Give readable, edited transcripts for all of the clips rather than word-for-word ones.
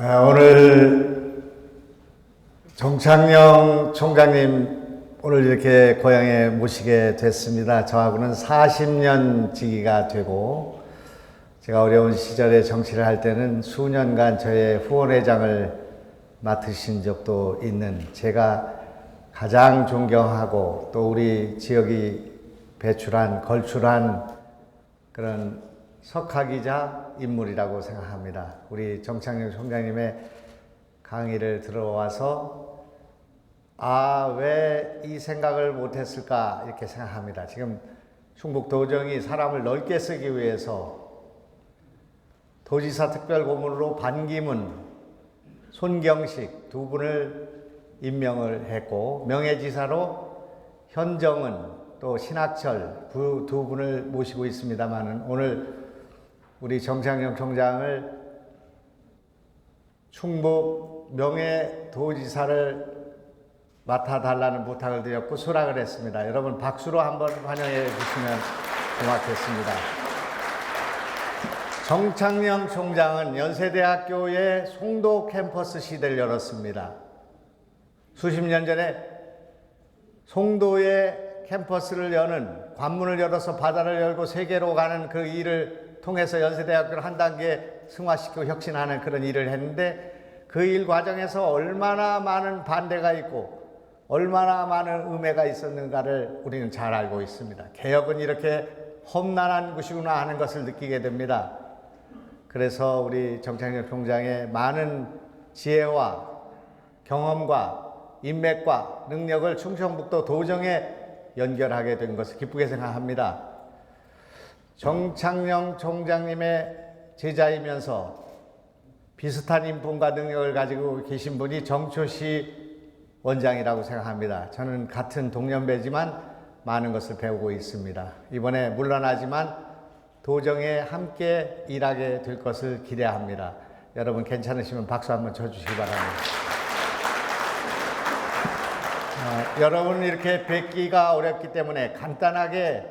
오늘 정창영 총장님 오늘 이렇게 고향에 모시게 됐습니다. 저하고는 40년 지기가 되고 제가 어려운 시절에 정치를 할 때는 수년간 저의 후원회장을 맡으신 적도 있는 제가 가장 존경하고 또 우리 지역이 걸출한 그런 석학이자 인물이라고 생각합니다. 우리 정창영 총장님의 강의를 들어와서 왜 이 생각을 못했을까 이렇게 생각합니다. 지금 충북도정이 사람을 넓게 쓰기 위해서 도지사 특별고문으로 반기문, 손경식 두 분을 임명을 했고 명예지사로 현정은 또 신학철 두 분을 모시고 있습니다만은 오늘 우리 정창영 총장을 충북 명예도지사를 맡아달라는 부탁을 드렸고 수락을 했습니다. 여러분 박수로 한번 환영해 주시면 고맙겠습니다. 정창영 총장은 연세대학교의 송도 캠퍼스 시대를 열었습니다. 수십 년 전에 송도의 캠퍼스를 여는 관문을 열어서 바다를 열고 세계로 가는 그 일을 통해서 연세대학교를 한 단계 승화시키고 혁신하는 그런 일을 했는데 그 일 과정에서 얼마나 많은 반대가 있고 얼마나 많은 음해가 있었는가를 우리는 잘 알고 있습니다. 개혁은 이렇게 험난한 것이구나 하는 것을 느끼게 됩니다. 그래서 우리 정창영 총장의 많은 지혜와 경험과 인맥과 능력을 충청북도 도정에 연결하게 된 것을 기쁘게 생각합니다. 정창영 총장님의 제자이면서 비슷한 인품과 능력을 가지고 계신 분이 정초시 원장이라고 생각합니다. 저는 같은 동년배지만 많은 것을 배우고 있습니다. 이번에 물러나지만 도정에 함께 일하게 될 것을 기대합니다. 여러분 괜찮으시면 박수 한번 쳐주시기 바랍니다. 여러분 이렇게 뵙기가 어렵기 때문에 간단하게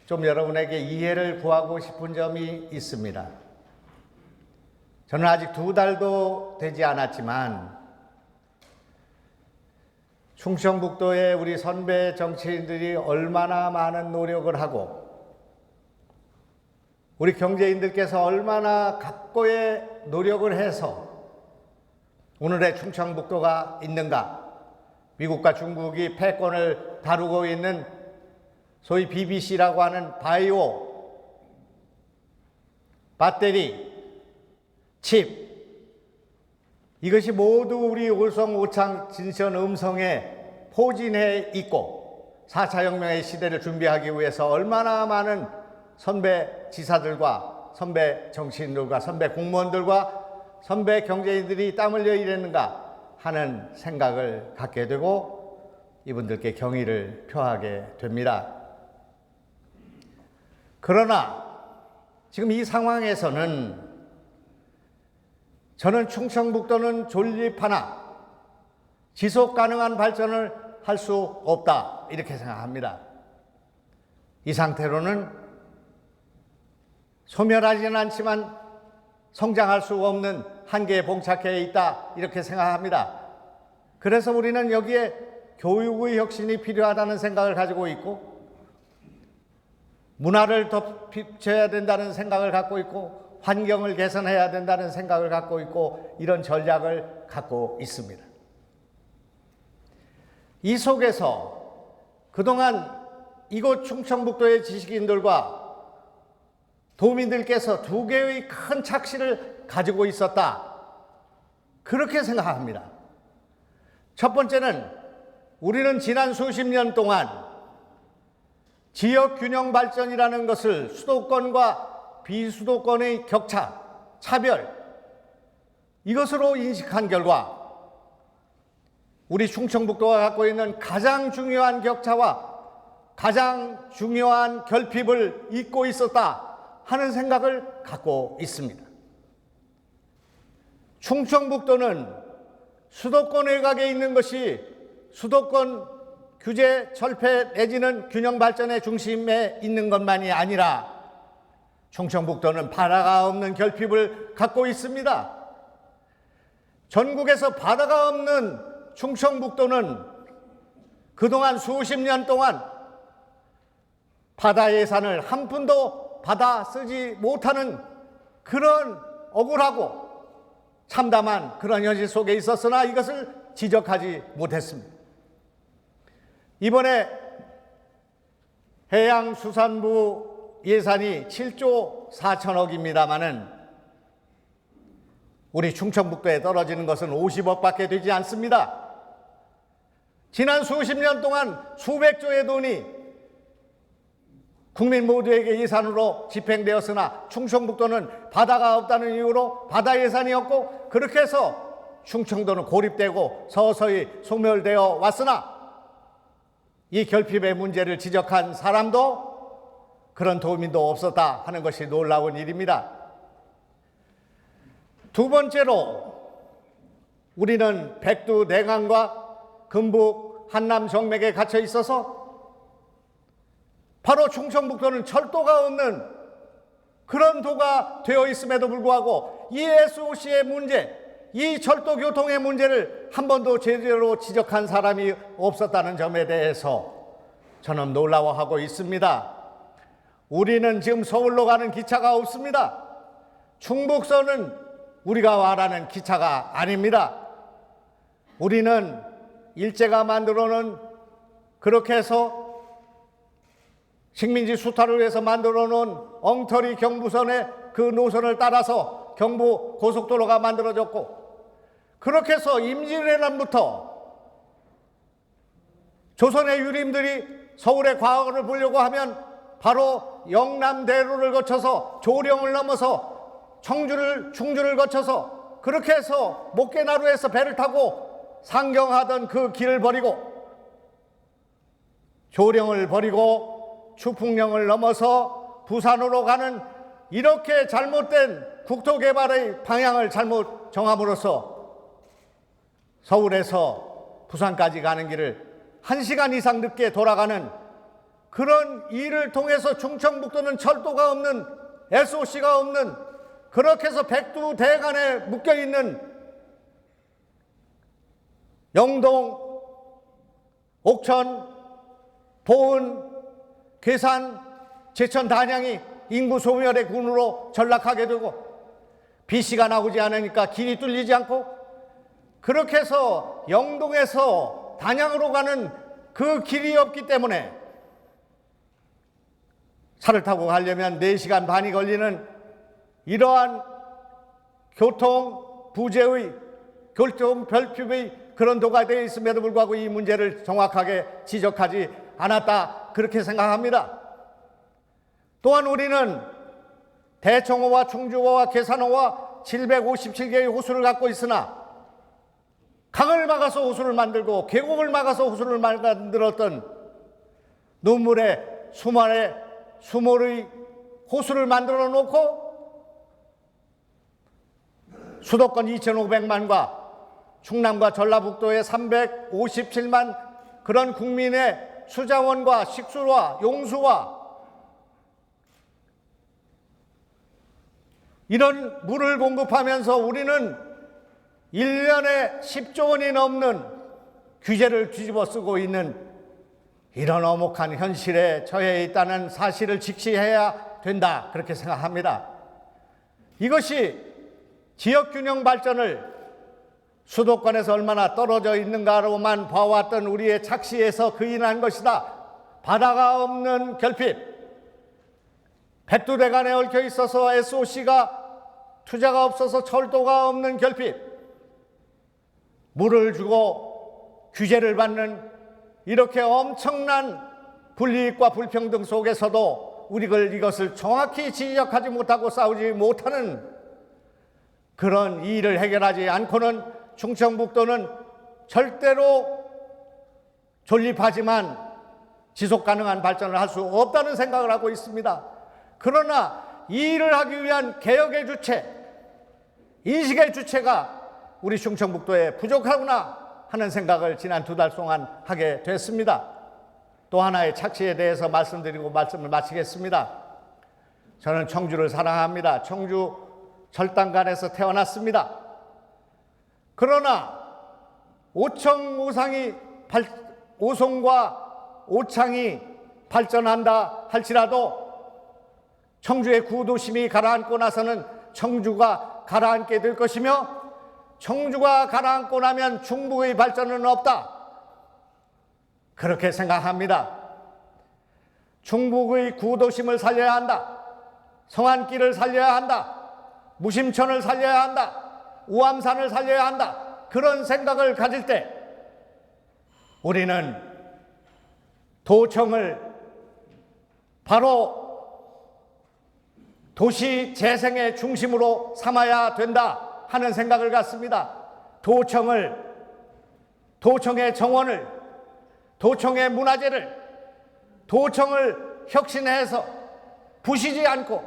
좀 여러분에게 이해를 구하고 싶은 점이 있습니다. 저는 아직 2달도 되지 않았지만 충청북도의 우리 선배 정치인들이 얼마나 많은 노력을 하고 우리 경제인들께서 얼마나 각고의 노력을 해서 오늘의 충청북도가 있는가. 미국과 중국이 패권을 다루고 있는 소위 BBC라고 하는 바이오, 배터리, 칩 이것이 모두 우리 올성오창 진천 음성에 포진해 있고 4차 혁명의 시대를 준비하기 위해서 얼마나 많은 선배 지사들과 선배 정치인들과 선배 공무원들과 선배 경제인들이 땀 흘려 일했는가 하는 생각을 갖게 되고 이분들께 경의를 표하게 됩니다. 그러나 지금 이 상황에서는 저는 충청북도는 존립하나 지속 가능한 발전을 할 수 없다 이렇게 생각합니다. 이 상태로는 소멸하지는 않지만 성장할 수 없는 한계에 봉착해 있다 이렇게 생각합니다. 그래서 우리는 여기에 교육의 혁신이 필요하다는 생각을 가지고 있고 문화를 덧붙여야 된다는 생각을 갖고 있고 환경을 개선해야 된다는 생각을 갖고 있고 이런 전략을 갖고 있습니다. 이 속에서 그동안 이곳 충청북도의 지식인들과 도민들께서 2개의 큰 착시를 가지고 있었다. 그렇게 생각합니다. 첫 번째는 우리는 지난 수십 년 동안 지역균형 발전이라는 것을 수도권과 비수도권의 격차, 차별 이것으로 인식한 결과 우리 충청북도가 갖고 있는 가장 중요한 격차와 가장 중요한 결핍을 잊고 있었다 하는 생각을 갖고 있습니다. 충청북도는 수도권 외곽에 있는 것이 수도권 규제 철폐 내지는 균형 발전의 중심에 있는 것만이 아니라 충청북도는 바다가 없는 결핍을 갖고 있습니다. 전국에서 바다가 없는 충청북도는 그동안 수십 년 동안 바다 예산을 한 푼도 받아 쓰지 못하는 그런 억울하고 참담한 그런 현실 속에 있었으나 이것을 지적하지 못했습니다. 이번에 해양수산부 예산이 7조 4천억입니다마는 우리 충청북도에 떨어지는 것은 50억밖에 되지 않습니다. 지난 수십 년 동안 수백조의 돈이 국민 모두에게 예산으로 집행되었으나 충청북도는 바다가 없다는 이유로 바다 예산이 없고 그렇게 해서 충청도는 고립되고 서서히 소멸되어 왔으나 이 결핍의 문제를 지적한 사람도 그런 도민도 없었다 하는 것이 놀라운 일입니다. 두 번째로 우리는 백두대간과 금북 한남 정맥에 갇혀 있어서 바로 충청북도는 철도가 없는 그런 도가 되어 있음에도 불구하고 이 SOC의 문제, 이 철도 교통의 문제를 한 번도 제대로 지적한 사람이 없었다는 점에 대해서 저는 놀라워하고 있습니다. 우리는 지금 서울로 가는 기차가 없습니다. 충북선은 우리가 말하는 기차가 아닙니다. 우리는 일제가 만들어놓은 그렇게 해서 식민지 수탈을 위해서 만들어놓은 엉터리 경부선의 그 노선을 따라서 경부 고속도로가 만들어졌고 그렇게 해서 임진왜란부터 조선의 유림들이 서울의 과거를 보려고 하면 바로 영남대로를 거쳐서 조령을 넘어서 충주를 거쳐서 그렇게 해서 목계나루에서 배를 타고 상경하던 그 길을 버리고 조령을 버리고 추풍령을 넘어서 부산으로 가는 이렇게 잘못된 국토개발의 방향을 잘못 정함으로써 서울에서 부산까지 가는 길을 1시간 이상 늦게 돌아가는 그런 일을 통해서 충청북도는 철도가 없는 SOC가 없는 그렇게 해서 백두대간에 묶여있는 영동, 옥천, 보은, 괴산, 제천, 단양이 인구 소멸의 군으로 전락하게 되고 비씨가 나오지 않으니까 길이 뚫리지 않고 그렇게 해서 영동에서 단양으로 가는 그 길이 없기 때문에 차를 타고 가려면 4시간 반이 걸리는 이러한 교통 부재의 교통 결핍의 그런 도가 되어 있음에도 불구하고 이 문제를 정확하게 지적하지 않았다 그렇게 생각합니다. 또한 우리는 대청호와 충주호와 계산호와 757개의 호수를 갖고 있으나 강을 막아서 호수를 만들고 계곡을 막아서 호수를 만들었던 눈물의 수몰의 호수를 만들어 놓고 수도권 2,500만과 충남과 전라북도의 357만 그런 국민의 수자원과 식수와 용수와 이런 물을 공급하면서 우리는 1년에 10조 원이 넘는 규제를 뒤집어 쓰고 있는 이런 엄혹한 현실에 처해 있다는 사실을 직시해야 된다 그렇게 생각합니다. 이것이 지역균형 발전을 수도권에서 얼마나 떨어져 있는가로만 봐왔던 우리의 착시에서 그인한 것이다. 바다가 없는 결핍, 백두대간에 얽혀 있어서 SOC가 투자가 없어서 철도가 없는 결핍, 물을 주고 규제를 받는 이렇게 엄청난 불이익과 불평등 속에서도 우리가 이것을 정확히 지적하지 못하고 싸우지 못하는 그런 일을 해결하지 않고는 충청북도는 절대로 존립하지만 지속 가능한 발전을 할 수 없다는 생각을 하고 있습니다. 그러나 이 일을 하기 위한 개혁의 주체, 인식의 주체가 우리 충청북도에 부족하구나 하는 생각을 지난 2달 동안 하게 됐습니다. 또 하나의 착시에 대해서 말씀드리고 말씀을 마치겠습니다. 저는 청주를 사랑합니다. 청주 절단간에서 태어났습니다. 그러나 오송과 오창이 발전한다 할지라도 청주의 구도심이 가라앉고 나서는 청주가 가라앉게 될 것이며, 청주가 가라앉고 나면 충북의 발전은 없다, 그렇게 생각합니다. 충북의 구도심을 살려야 한다. 성안길을 살려야 한다. 무심천을 살려야 한다. 우암산을 살려야 한다. 그런 생각을 가질 때 우리는 도청을 바로 도시 재생의 중심으로 삼아야 된다 하는 생각을 갖습니다. 도청의 정원을, 도청의 문화재를, 도청을 혁신해서 부시지 않고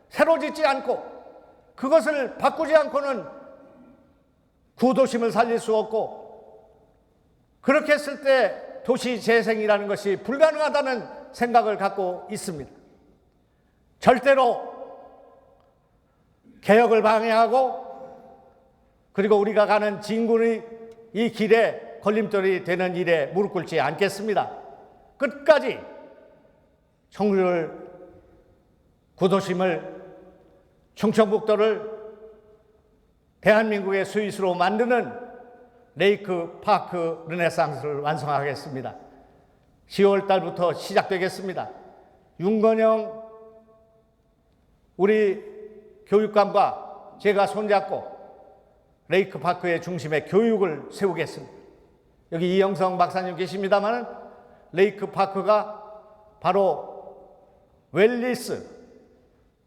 새로 짓지 않고 그것을 바꾸지 않고는 구도심을 살릴 수 없고, 그렇게 했을 때 도시 재생이라는 것이 불가능하다는 생각을 갖고 있습니다. 절대로 개혁을 방해하고 그리고 우리가 가는 진군의 이 길에 걸림돌이 되는 일에 무릎 꿇지 않겠습니다. 끝까지 청주를, 구도심을, 충청북도를 대한민국의 스위스로 만드는 레이크 파크 르네상스를 완성하겠습니다. 10월 달부터 시작되겠습니다. 윤건영 우리 교육감과 제가 손잡고 레이크 파크의 중심에 교육을 세우겠습니다. 여기 이영성 박사님 계십니다만 레이크 파크가 바로 웰리스,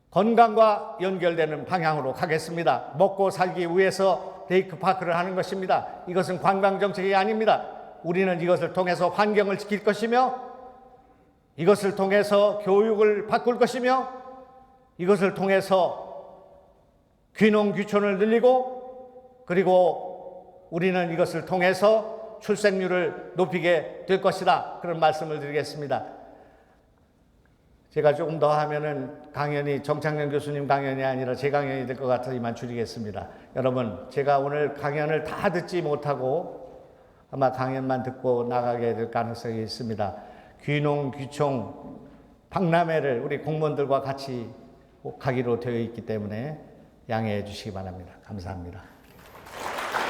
건강과 연결되는 방향으로 가겠습니다. 먹고 살기 위해서 레이크 파크를 하는 것입니다. 이것은 관광 정책이 아닙니다. 우리는 이것을 통해서 환경을 지킬 것이며, 이것을 통해서 교육을 바꿀 것이며, 이것을 통해서 귀농 귀촌을 늘리고, 그리고 우리는 이것을 통해서 출생률을 높이게 될 것이다, 그런 말씀을 드리겠습니다. 제가 조금 더 하면은 강연이 정창년 교수님 강연이 아니라 제 강연이 될 것 같아서 이만 줄이겠습니다. 여러분, 제가 오늘 강연을 다 듣지 못하고 아마 강연만 듣고 나가게 될 가능성이 있습니다. 귀농 귀촌 박람회를 우리 공무원들과 같이 가기로 되어 있기 때문에 양해해 주시기 바랍니다. 감사합니다.